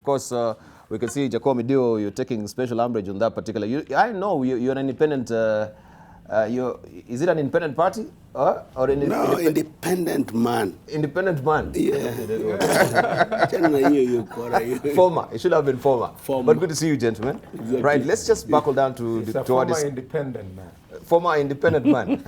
Of course, we can see Jacomi Dio, you're taking special umbrage on that particular. I know you're an independent. Is it an independent party or an independent man? Independent man. Yeah. Former. It should have been former. But good to see you, gentlemen. Exactly. Right. Let's just buckle down to It's a former independent man. Former independent man.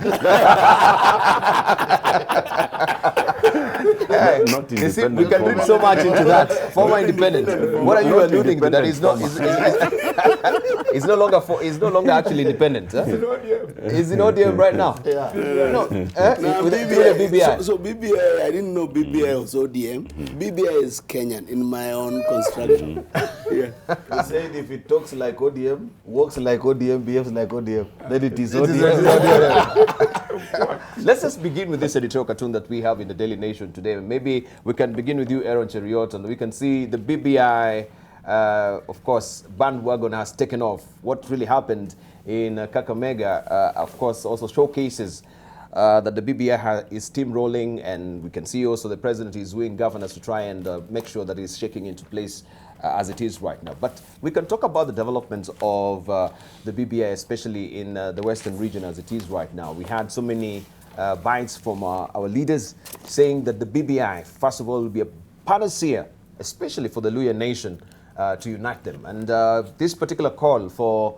Not you see, we can read so much into that. Former independent. What are you alluding to? That is not. It's no longer. It's no longer actually independent. Huh? Is in ODM right now? Yeah. No. With BBI, the BBI. So BBI, I didn't know BBI was ODM. BBI is Kenyan in my own construction. They said if it talks like ODM, walks like ODM, behaves like ODM, then it is ODM. Let's just begin with this editorial cartoon that we have in the Daily Nation today. Maybe we can begin with you, Aaron Cheruiyot, and we can see the BBI, of course, bandwagon has taken off. What really happened in Kakamega, of course, also showcases that the BBI is steamrolling, and we can see also the president is wooing governors to try and make sure that it's shaking into place as it is right now. But we can talk about the developments of the BBI, especially in the Western region as it is right now. We had so many bites from our leaders saying that the BBI, first of all, will be a panacea, especially for the Luhya nation, to unite them. And this particular call for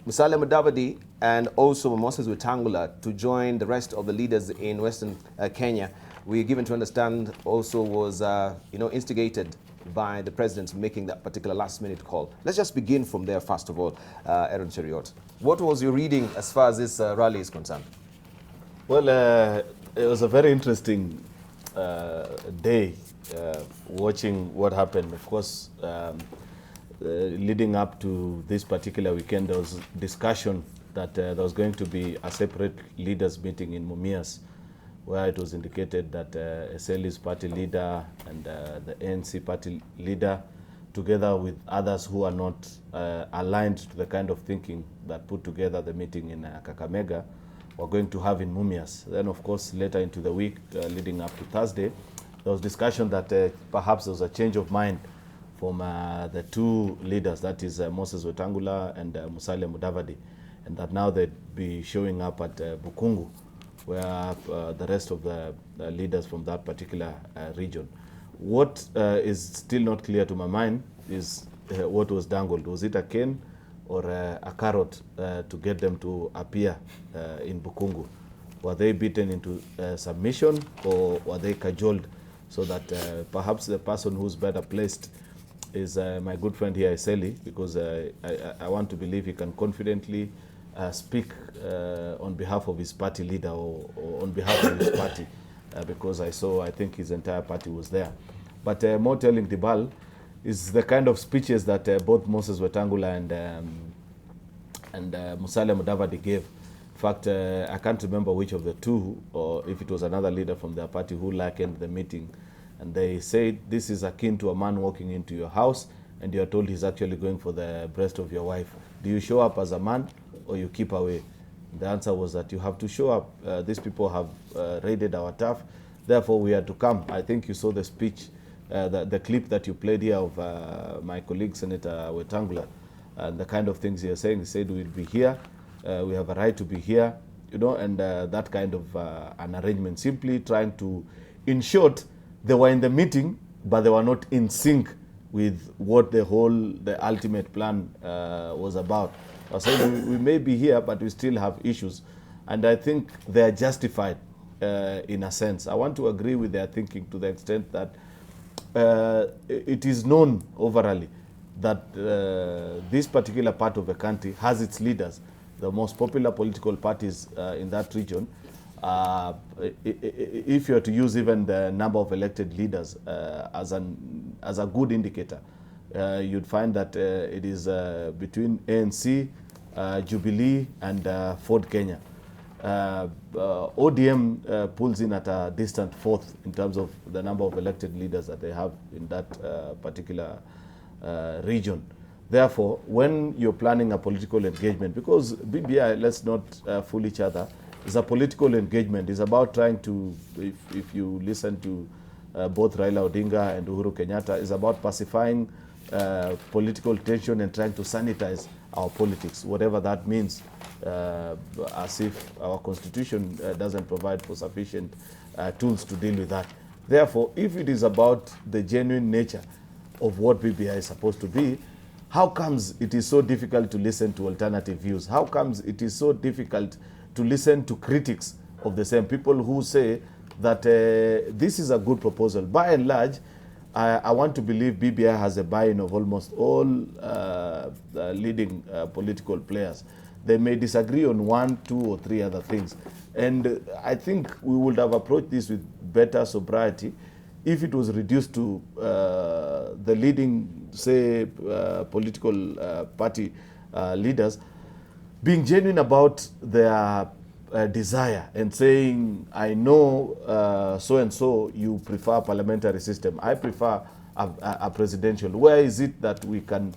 Musalia and also Moses Wetangula to join the rest of the leaders in Western Kenya, we're given to understand also was instigated by the president making that particular last-minute call. Let's just begin from there, first of all, Aaron Cheruiyot. What was your reading as far as this rally is concerned? Well, it was a very interesting day watching what happened. Of course, leading up to this particular weekend, there was discussion that there was going to be a separate leaders meeting in Mumias, where it was indicated that SL's party leader and the ANC party leader, together with others who are not aligned to the kind of thinking that put together the meeting in Kakamega, were going to have in Mumias. Then, of course, later into the week, leading up to Thursday, there was discussion that perhaps there was a change of mind from the two leaders, that is Moses Wetangula and Musalia Mudavadi, and that now they'd be showing up at Bukhungu, where the rest of the leaders from that particular region. What is still not clear to my mind is what was dangled. Was it a cane or a carrot to get them to appear in Bukhungu? Were they beaten into submission, or were they cajoled so that perhaps the person who's better placed is my good friend here, Eseli, because I want to believe he can confidently speak on behalf of his party leader or on behalf of his party, because I think his entire party was there. But more telling, Dibal, is the kind of speeches that both Moses Wetangula and Musalia Mudavadi gave. In fact, I can't remember which of the two, or if it was another leader from their party who likened the meeting. And they said, this is akin to a man walking into your house and you're told he's actually going for the breast of your wife. Do you show up as a man or you keep away? The answer was that you have to show up. These people have raided our turf, therefore we are to come. I think you saw the speech, the clip that you played here of my colleague Senator Wetangula, and the kind of things he was saying. He said we'll be here, we have a right to be here, and that kind of an arrangement, simply trying to, in short, they were in the meeting, but they were not in sync with what the ultimate plan was about. I said we may be here, but we still have issues. And I think they are justified in a sense. I want to agree with their thinking to the extent that it is known overall that this particular part of the country has its leaders. The most popular political parties in that region, if you are to use even the number of elected leaders as a good indicator, you'd find that it is between ANC, Jubilee, and Ford Kenya. ODM pulls in at a distant fourth in terms of the number of elected leaders that they have in that particular region. Therefore, when you're planning a political engagement, because BBI, let's not fool each other, is a political engagement. It's about trying to, if you listen to both Raila Odinga and Uhuru Kenyatta is about pacifying political tension and trying to sanitize our politics, whatever that means, as if our constitution doesn't provide for sufficient tools to deal with that. Therefore, if it is about the genuine nature of what BBI is supposed to be, how comes it is so difficult to listen to alternative views? How comes it is so difficult to listen to critics of the same people who say that this is a good proposal? By and large, I want to believe BBI has a buy-in of almost all leading political players. They may disagree on 1, 2, or 3 other things. And I think we would have approached this with better sobriety if it was reduced to the leading, say, political party leaders being genuine about their desire and saying, I know so-and-so you prefer parliamentary system. I prefer a presidential. Where is it that we can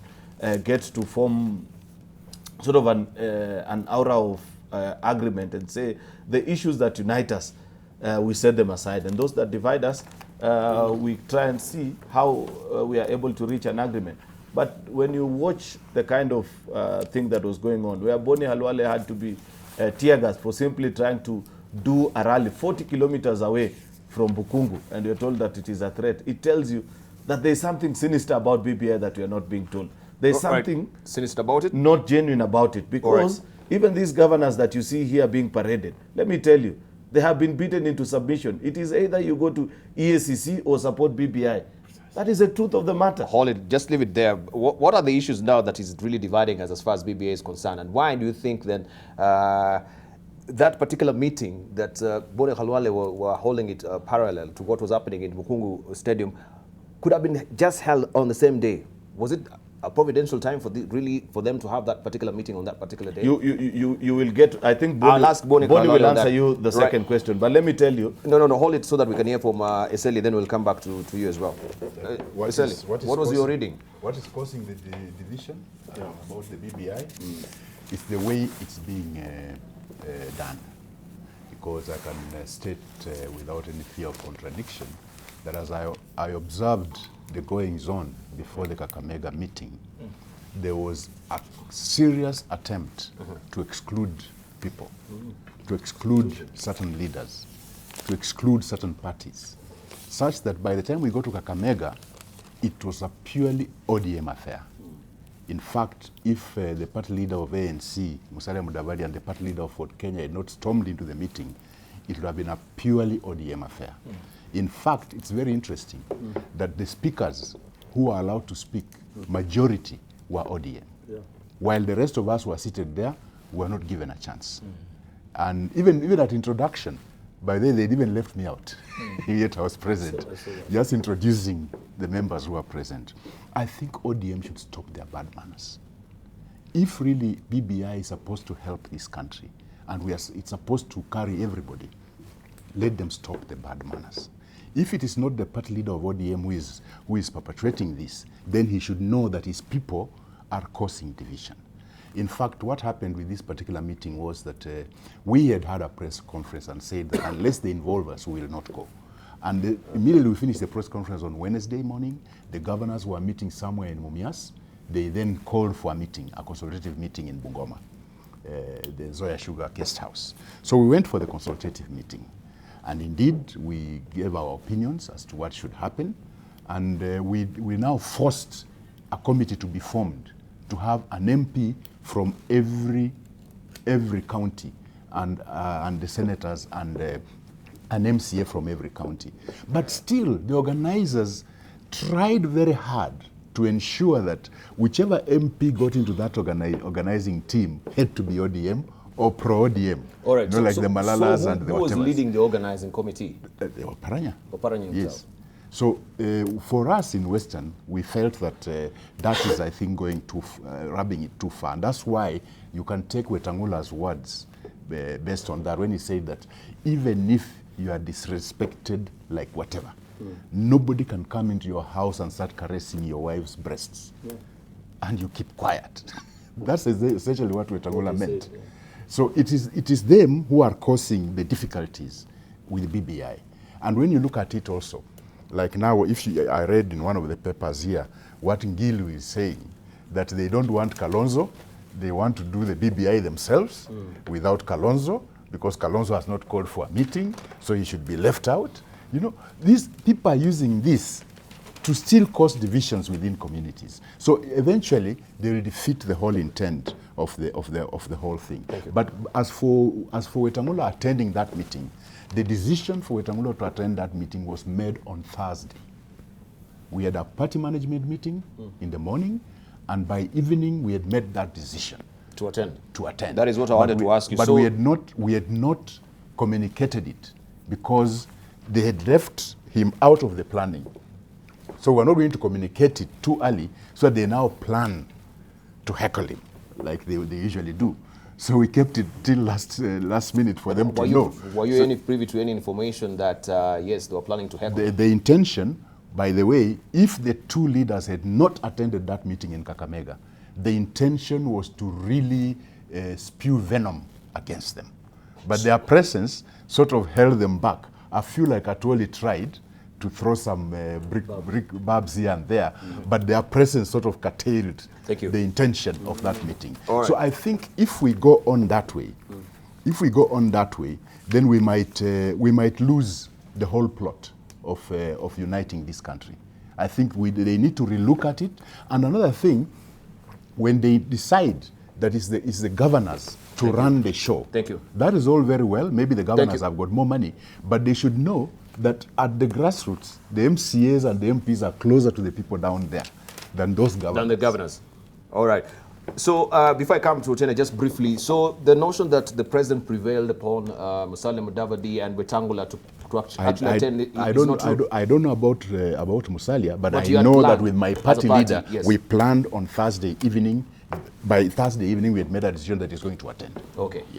get to form sort of an aura of agreement and say the issues that unite us, we set them aside, and those that divide us, we try and see how we are able to reach an agreement. But when you watch the kind of thing that was going on, where Boni Halwale had to be tear gas for simply trying to do a rally 40 kilometers away from Bukhungu, and you're told that it is a threat, it tells you that there's something sinister about BBI that we are not being told. There's something sinister about it, not genuine about it, because even these governors that you see here being paraded, let me tell you, they have been beaten into submission. It is either you go to EACC or support BBI. That is the truth of the matter. Hold it, just leave it there. What are the issues now that is really dividing us as far as BBI is concerned? And why do you think then that particular meeting that Boni Halwale were holding it parallel to what was happening in Bukhungu Stadium could have been just held on the same day? Was it a providential time for for them to have that particular meeting on that particular day? You will get, I think I'll ask Boni will answer you the second question, but let me tell you. No, hold it so that we can hear from Eseli, then we'll come back to you as well. Eseli, what was your reading? What is causing the division about the BBI is the way it's being done. Because I can state without any fear of contradiction that as I observed the goings on before the Kakamega meeting, there was a serious attempt to exclude people, to exclude certain leaders, to exclude certain parties, such that by the time we go to Kakamega, it was a purely ODM affair. In fact, if the party leader of ANC, Musalia and the party leader of Ford Kenya had not stormed into the meeting, it would have been a purely ODM affair. In fact, it's very interesting that the speakers who are allowed to speak, majority were ODM. While the rest of us were seated there, we were not given a chance. And even at introduction, by then they'd even left me out, yet I was present, just introducing the members who are present. I think ODM should stop their bad manners. If really BBI is supposed to help this country, and it's supposed to carry everybody, let them stop the bad manners. If it is not the party leader of ODM who is perpetrating this, then he should know that his people are causing division. In fact, what happened with this particular meeting was that we had a press conference and said that unless they involve us, we will not go. And immediately we finished the press conference on Wednesday morning. The governors were meeting somewhere in Mumias. They then called for a meeting, a consultative meeting in Bungoma, the Zoya Sugar Guest House. So we went for the consultative meeting. And indeed, we gave our opinions as to what should happen. And we now forced a committee to be formed to have an MP from every county and the senators and an MCA from every county. But still, the organizers tried very hard to ensure that whichever MP got into that organizing team had to be ODM or pro-ODM. All right. Like the Malalas and the who was leading the organizing committee? Oparanya. Oparanya himself. Yes. So for us in Western, we felt that that is, I think, going too, rubbing it too far. And that's why you can take Wetangula's words based on that when he said that even if you are disrespected like whatever, nobody can come into your house and start caressing your wife's breasts. And you keep quiet. That's essentially what Wetangula meant. Said, So it is them who are causing the difficulties with BBI. And when you look at it also, Like now, I read in one of the papers here what Ngilu is saying, that they don't want Kalonzo, they want to do the BBI themselves without Kalonzo, because Kalonzo has not called for a meeting, so he should be left out. You know, these people are using this to still cause divisions within communities. So eventually, they will defeat the whole intent of the whole thing. But as for Wetangula attending that meeting, the decision for Wetangula to attend that meeting was made on Thursday. We had a party management meeting in the morning, and by evening we had made that decision To attend. to attend. That is what I wanted to ask you. But So- we had not communicated it because they had left him out of the planning. So we're not going to communicate it too early, so they now plan to heckle him like they usually do. So we kept it till last minute for them to know. Were you any privy to any information that, yes, they were planning to heckle? The intention, by the way, if the two leaders had not attended that meeting in Kakamega, the intention was to really spew venom against them. But their presence sort of held them back. I feel like Atwoli tried to throw some brick barbs here and there, but their presence sort of curtailed Thank you. the intention of that meeting. All right. So I think if we go on that way, then we might lose the whole plot of uniting this country. I think they need to relook at it. And another thing, when they decide that it's the governors to run the show. Thank you. That is all very well. Maybe the governors you. have got more money, but they should know that at the grassroots, the MCAs and the MPs are closer to the people down there than those governors. Than the governors. All right. So before I come to Otene, just briefly, so the notion that the president prevailed upon Musalia Mudavadi and Wetangula to actually attend is not true. I don't know about Musalia, but But you I had know planned that with my as a party party, leader, yes. we planned on Thursday evening. By Thursday evening, we had made a decision that he's going to attend. Okay.